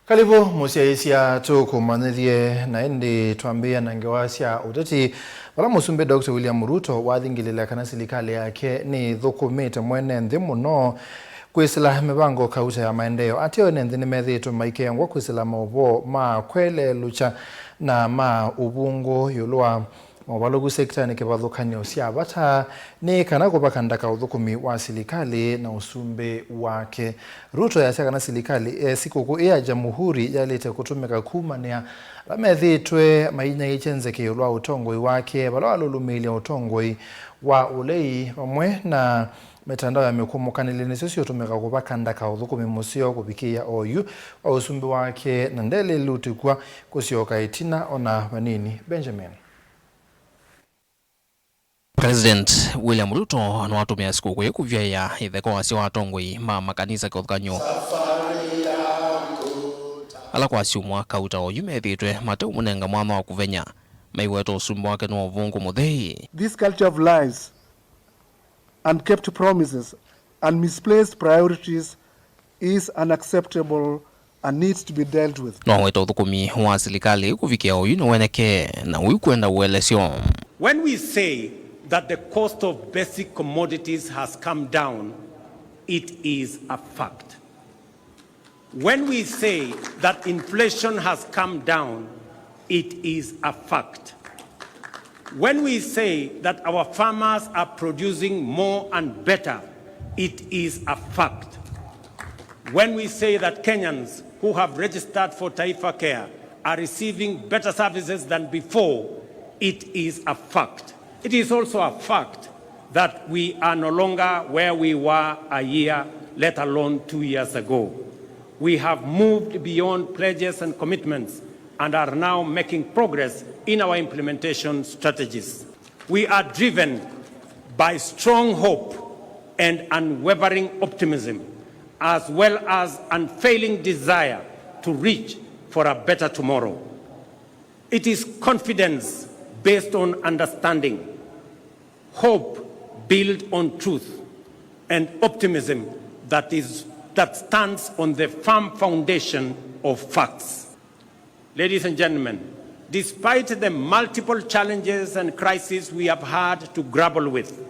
Karibu musiaisia tukumanithie na indi twambia na ngewasya uteti wala musumbe Dr. William Ruto wathingiliila kana silikali yake nithukumite mweenenthi muno kwisila mivango kauta ya maendeeo. Ateo enenthi ni methiitwe maikengwa kwisila mauvoo kwelelukya na uvungu yiulu wa mauvaluku sektani kivathukan'yo sya vata ni kana kuvakandaka uthukumi wa silikali na usumbe wake. Ruto yasya kana silikali sikuku ya Jamhuri Yaile kutumika Kuumania la methiitwe mainya ichenze yiulu wa utongoi wake vala walulumilia utongoi wa ulei pamwe na mitandao ya mikumukanile nisyo siotumika kuvakandaka uthukumi musio kuvikia oyu wa usumbe wake na ndeluluutikw'a kusioka itina ona vanini Benjamin. President William Ruto nwatumia sikuku ikuvyaya itheko wasio watongoi makanisa kivathukan'yo ala kwasiumwa kauta oyu methiitwe mateu munenga mwama wa kuvenya maiweto usumbe wake ni uvungu muthei. This culture of lies, unkept promises and misplaced priorities is unacceptable and needs to be dealt with. No weto uthukumi wa silikali kuvikia oyu ni weneke na uyu kwenda uelesyo. When we say that the cost of basic commodities has come down, it is a fact. When we say that inflation has come down, it is a fact. When we say that our farmers are producing more and better, it is a fact. When we say that Kenyans who have registered for Taifa Care are receiving better services than before, it is a fact. It is also a fact that we are no longer where we were a year, let alone 2 years ago. We have moved beyond pledges and commitments and are now making progress in our implementation strategies. We are driven by strong hope and unwavering optimism, as well as unfailing desire to reach for a better tomorrow. It is confidence based on understanding, hope built on truth, and optimism that stands on the firm foundation of facts. Ladies and gentlemen, despite the multiple challenges and crises we have had to grapple with,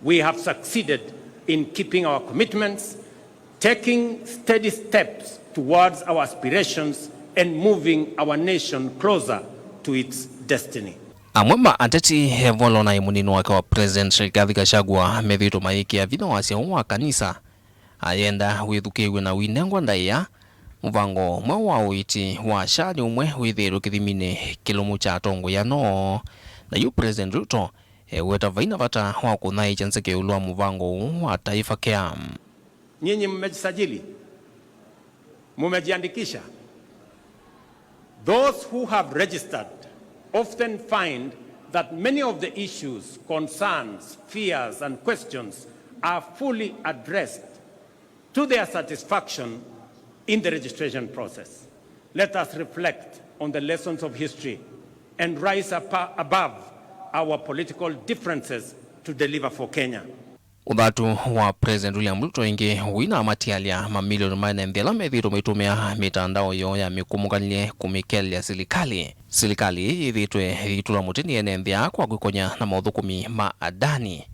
we have succeeded in keeping our commitments, taking steady steps towards our aspirations, and moving our nation closer to its destiny. Amwema ateti hevolo na imunino wake wa President Rigathi Gachagua methiitwe maikia vina wasya wa kanisa ayenda withukiwe na winengwa ndaiya muvango mwe wa uiti wa shani umwe withirwe kithimine kilumu cha tongo ya no na yu President Ruto weta vaina vata wa kunai chanse yiulu wa muvango wa Taifa Care. Nyinyi mmejisajili, mumejiandikisha. Those who have registered often find that many of the issues, concerns, fears, and questions are fully addressed to their satisfaction in the registration process. Let us reflect on the lessons of history and rise above our political differences to deliver for Kenya. Uthatu wa President William Ruto ingi wina matialia mamilioni maenenthi ala methiitwe maitumia mitandao yo ya mikumukanile kumikelia silikali. Silikali ithitwe itula mutini enenthi kwa gwikonya na mauthukumi ma adani.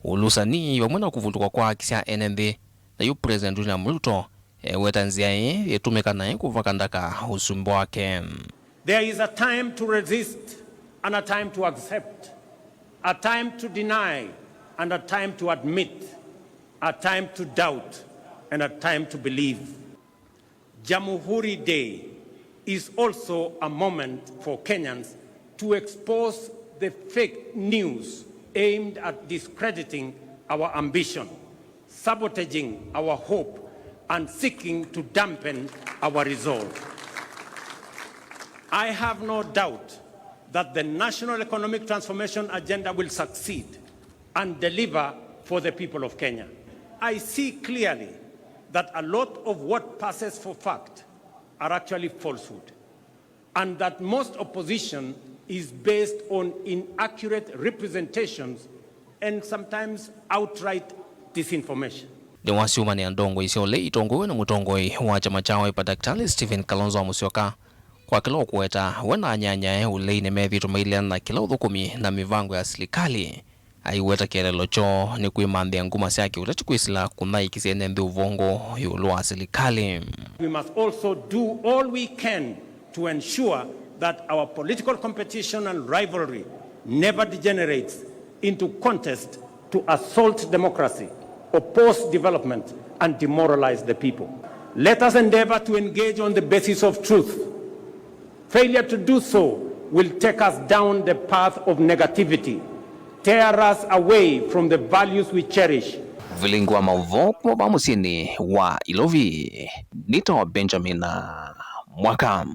Ulusani vamwe na kuvulukwa kwa kisya enenthi na yu President William Ruto weta nzia itumika naye kuvakandaka usumbe wake. There is a time to resist and a time to accept, a time to deny and a time to admit, a time to doubt and a time to believe. Jamhuri Day is also a moment for Kenyans to expose the fake news aimed at discrediting our ambition, sabotaging our hope, and seeking to dampen our resolve. I have no doubt that the National Economic Transformation Agenda will succeed and deliver for the people of Kenya. I see clearly that a lot of what passes for fact are actually falsehood, and that most opposition is based on inaccurate representations and sometimes outright disinformation. ni wasiumania ndongo isiole itongowe na mutongoi wa chama chao pa Daktari Stephen Kalonzo Musyoka kwa kila kuweta wana nyanya uleine methiitwe Meuleana na kila Uthukumi na mivango ya silikali aiweta kielelo cho ni kuimanthia nguma syake utati kwisila kunaikisia enenthi uvungu yiulu wa silikali. We must also do all we can to ensure that our political competition and rivalry never degenerates into contest to assault democracy, oppose development, and demoralize the people. Let us endeavor to engage on the basis of truth. Failure to do so will take us down the path of negativity, tear us away from the values we cherish. Vilingwa mauvoo kwa musini wa Ilovi, Nito Benjamin Mwaka.